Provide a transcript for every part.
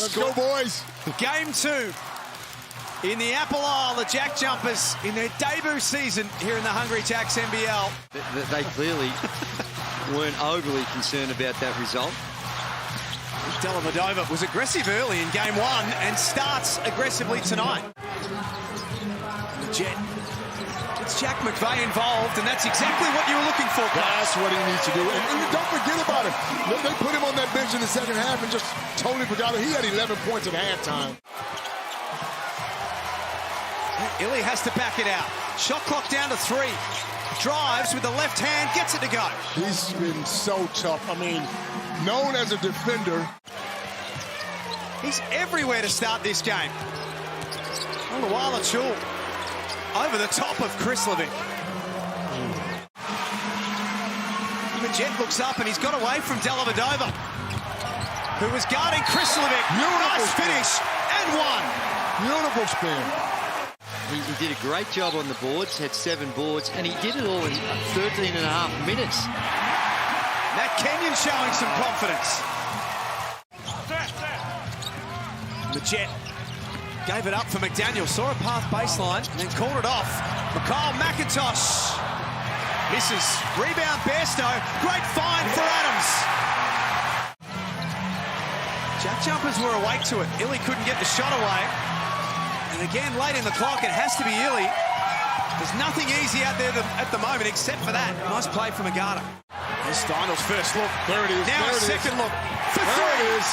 Let's go, boys. Game 2 in the Apple Isle, the JackJumpers in their debut season here in the Hungry Jacks NBL. They clearly weren't overly concerned about that result. Dellavedova was aggressive early in game 1 and starts aggressively tonight. The Jet. It's Jack McVeigh involved, and that's exactly what you were looking for. That's what he needs to do. And don't forget about him. They put him on that bench in the second half and just totally forgot it. He had 11 points at halftime. Illy has to back it out. Shot clock down to 3. Drives with the left hand, gets it to go. He's been so tough. I mean, known as a defender. He's everywhere to start this game. Chul over the top of Krislovic. Jet looks up and he's got away from Dellavedova, who was guarding Krislovic. Nice finish and one. Beautiful spin. He did a great job on the boards, had 7 boards, and he did it all in 13 and a half minutes. Matt Kenyon showing some confidence. The Jet gave it up for McDaniel, saw a path baseline, and then called it off. Mikhail McIntosh misses. Rebound Bairstow. Great find for Adams. JackJumpers were awake to it. Illy couldn't get the shot away. And again, late in the clock, it has to be Illy. There's nothing easy out there at the moment except for that. Nice play from Agata. There's Steinel's first look. There it is. Now a second look for 3. There it is.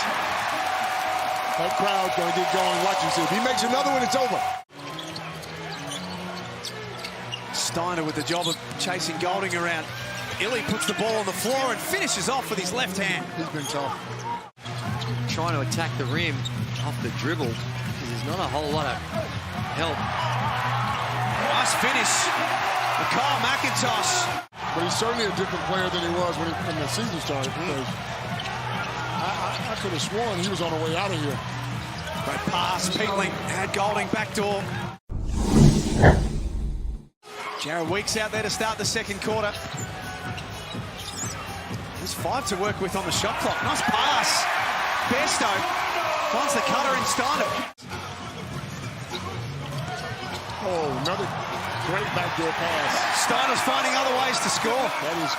That crowd's going to get going. Watch and see. If he makes another one, it's over. Steiner with the job of chasing Golding around. Illy puts the ball on the floor and finishes off with his left hand. He's been tough. Trying to attack the rim off the dribble. There's not a whole lot of help. Nice finish. Mikhail McIntosh. But he's certainly a different player than he was when the season started. Because I could have sworn he was on the way out of here. Great pass. Peatling had Golding backdoor. Jared Weeks out there to start the second quarter. There's 5 to work with on the shot clock. Nice pass. Bairstow finds the cutter in Steiner. Oh, another great backdoor pass. Steiner's finding other ways to score. That is,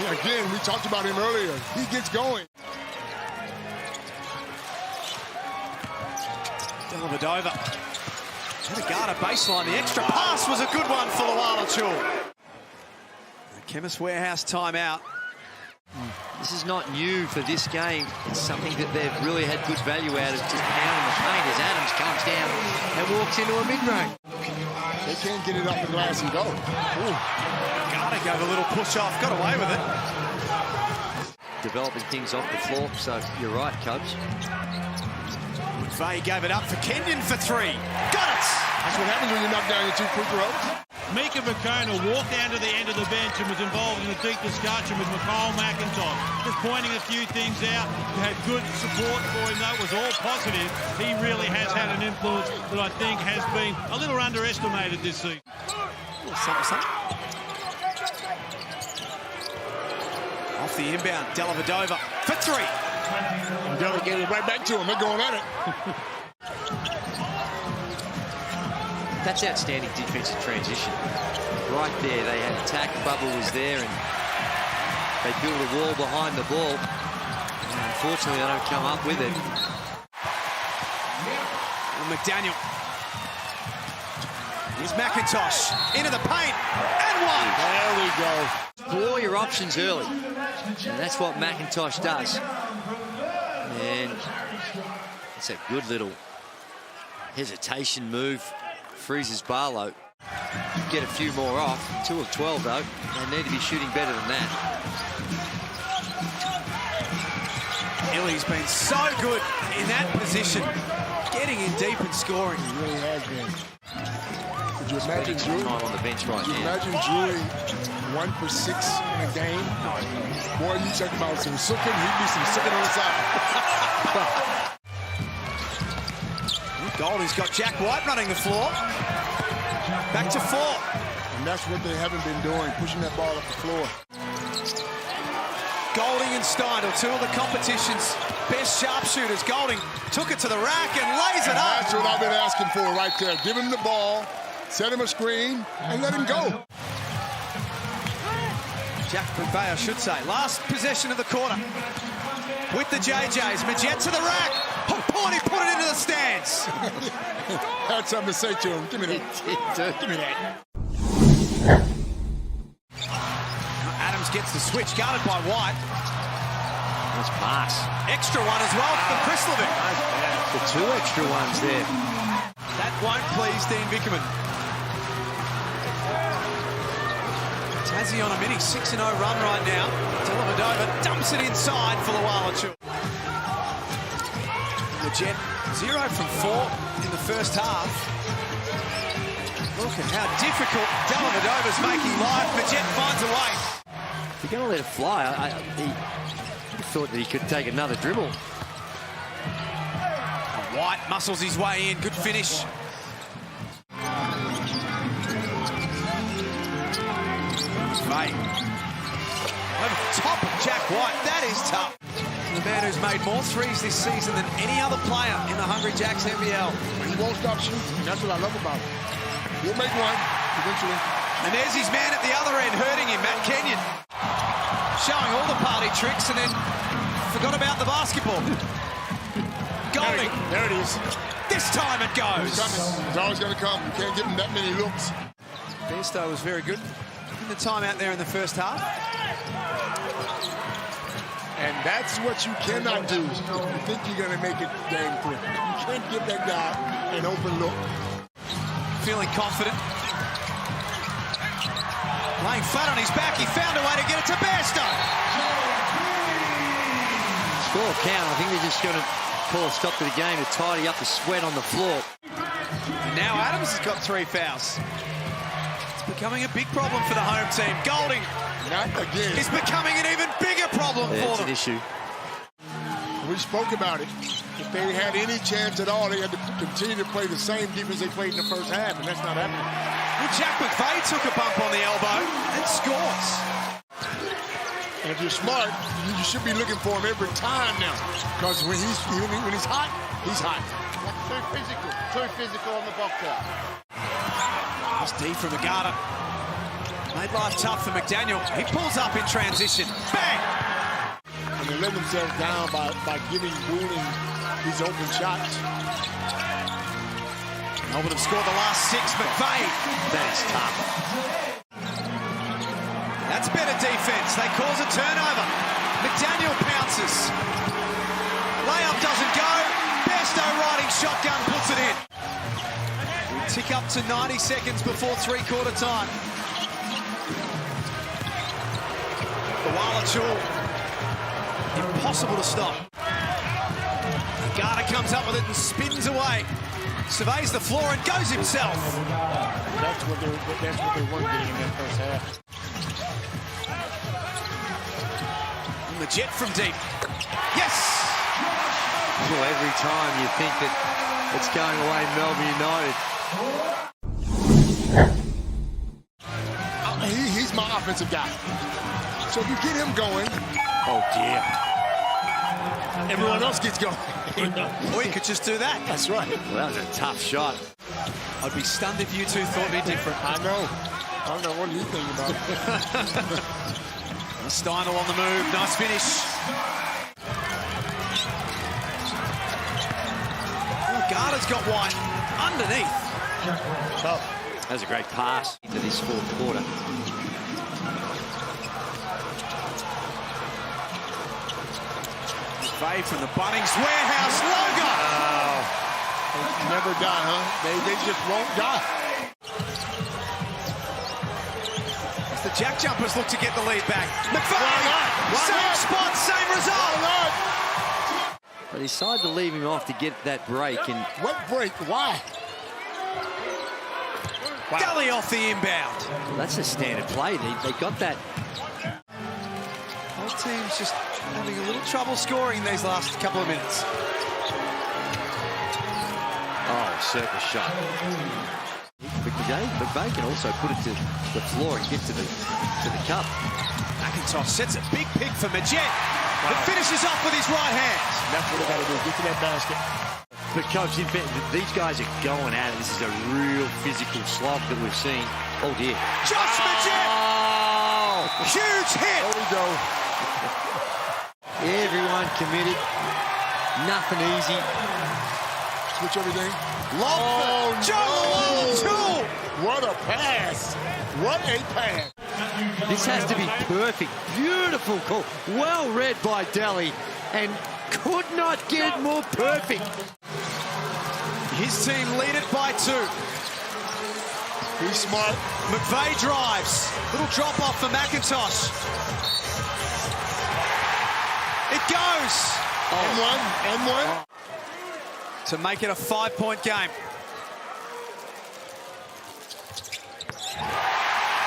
and again, we talked about him earlier. He gets going. Dellavedova. Agata baseline. The extra pass was a good one for Chul. The Chemist Warehouse timeout. This is not new for this game. It's something that they've really had good value out of, just pounding the paint as Adams comes down and walks into a mid-range. They can't get it up the glass and go. Agata gave a little push off, got away with it. Developing things off the floor, so you're right, Coach. McVeigh gave it up for Kenyon for 3. Got it! That's what happens when you knock down your 2 free throws. Mika McCona walked down to the end of the bench and was involved in a deep discussion with Mikhail McIntosh. Just pointing a few things out. Had good support for him, though. It was all positive. He really has had an influence that I think has been a little underestimated this season. Off the inbound, Dellavedova for 3. And Della gave it right back to him. They're going at it. That's outstanding defensive transition. Right there, they had attack, Bubba was there, and they built a wall behind the ball. And unfortunately, they don't come up with it. And McDaniel. Here's McIntosh into the paint, and 1. There we go. Explore your options early, and that's what McIntosh does. And it's a good little hesitation move. Freezes Barlow. Get a few more off. 2 of 12, though. They need to be shooting better than that. Illy's been so good in that position. Getting in deep and scoring. He really has been. Could you imagine Drew? Time on the bench right now. Imagine Drew 1 for 6 in a game. Boy, you check him out. Some sooking, he'd be some sooking on the side. Goldie's got Jack White running the floor. Back to 4. And that's what they haven't been doing, pushing that ball up the floor. Golding and Steindl, 2 of the competition's best sharpshooters. Golding took it to the rack and lays it up. That's what I've been asking for right there. Give him the ball, set him a screen, and let him go. Jack McVeigh, I should say. Last possession of the quarter with the JJs. Majette to the rack. He put it into the stands. Had something to say to him. Give me that. Give me that. Adams gets the switch, guarded by White. Nice pass. Extra one as well for Krislovic. The two extra ones there. That won't please Dean Vickerman. Tassie on a mini 6-0 run right now. Dellavedova dumps it inside for Lualachu. Majette 0 from 4 in the first half. Look at how difficult Dellavedova's making life. Majette finds a way. If you're going to let it fly, he thought that he could take another dribble. White muscles his way in. Good finish. Mate. Over the top of Jack White. That is tough. The man who's made more threes this season than any other player in the Hungry Jacks NBL. He won't stop shooting. That's what I love about him. He'll make one eventually. And there's his man at the other end hurting him, Matt Kenyon. Showing all the party tricks and then forgot about the basketball. Golding. There it is. This time it goes. He's coming. He's always going to come. You can't give him that many looks. Bairstow was very good in the time out there in the first half. And that's what you cannot do if you think you're going to make it game 3. You can't give that guy an open look. Feeling confident. Laying flat on his back. He found a way to get it to Bairstow. Score count. I think they're just going to call a stop to the game to tidy up the sweat on the floor. And now Adams has got 3 fouls. It's becoming a big problem for the home team. Golding. Not again. It's becoming an even bigger problem for It's them. an issue. We spoke about it. If they had any chance at all, they had to continue to play the same defense they played in the first half, and that's not happening. Well, Jack McVeigh took a bump on the elbow and scores. And if you're smart, you should be looking for him every time now, because when he's hot, he's hot. Too physical on the box out. It's deep from the Garter. Made life tough for McDaniel. He pulls up in transition. Bang! And they let themselves down by giving Booling these open shots. Melbourne have scored the last 6. McVeigh. That's tough. That's better defense. They cause a turnover. McDaniel pounces. Layup doesn't go. Bairstow riding shotgun puts it in. We tick up to 90 seconds before three-quarter time. Lualachu, impossible to stop. Garter comes up with it and spins away. Surveys the floor and goes himself. That's what they weren't getting in that first half. And the jet from deep. Yes! Well, every time you think that it's going away Melbourne United. He's my offensive guy. So if you get him going, Oh, dear. everyone else gets going. Or you could just do that. That's right. Well, that was a tough shot. I'd be stunned if you two thought any different. I know. I don't know. What do you think about it? Steinel on the move. Nice finish. Oh, Garter's got White underneath. Tough. That was a great pass into this fourth quarter. McVeigh from the Bunnings warehouse logo. Never die, huh? They just won't die. As the JackJumpers look to get the lead back. McVeigh! Why Same not? spot, same result. They decided to leave him off to get that break. And What break? Why? Gully off the inbound. that's a standard play. They got that. Both teams just having a little trouble scoring these last couple of minutes. Oh, circus shot. McVeigh can also put it to the floor and get to the cup. McIntosh sets a big pick for Majette. It finishes off with his right hand. That's what they got to do. Get to that basket. But, Coach, in fact, these guys are going at it. This is a real physical slog that we've seen. Oh, dear. Josh Magette! Oh! Huge hit! There we go. Everyone committed. Nothing easy. Switch everything. Long Joe! What a pass. What a pass. This has to be perfect. Beautiful call. Well read by Delhi. And could not get more perfect. His team lead it by 2. He's smart. McVeigh drives. Little drop off for McIntosh. It goes. And one. To make it a 5-point game.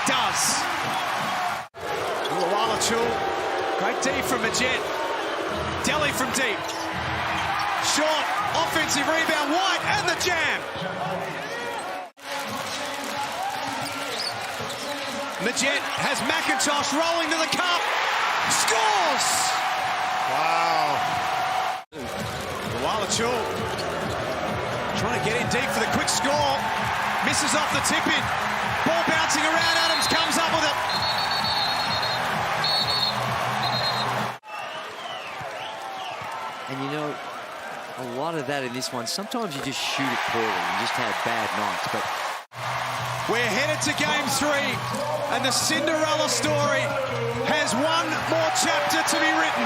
Does. Wallachul. Great D from Magette. Delhi from deep. Short. Offensive rebound. White and the jam. Magette has McIntosh rolling to the cup. Scores! Wow. Wallachul trying to get in deep for the quick score. Misses off the tip-in. Ball bouncing around. Adams comes up with it. And you know, a lot of that in this one, sometimes you just shoot it poorly and just have bad nights. But we're headed to game 3, and the Cinderella story has one more chapter to be written.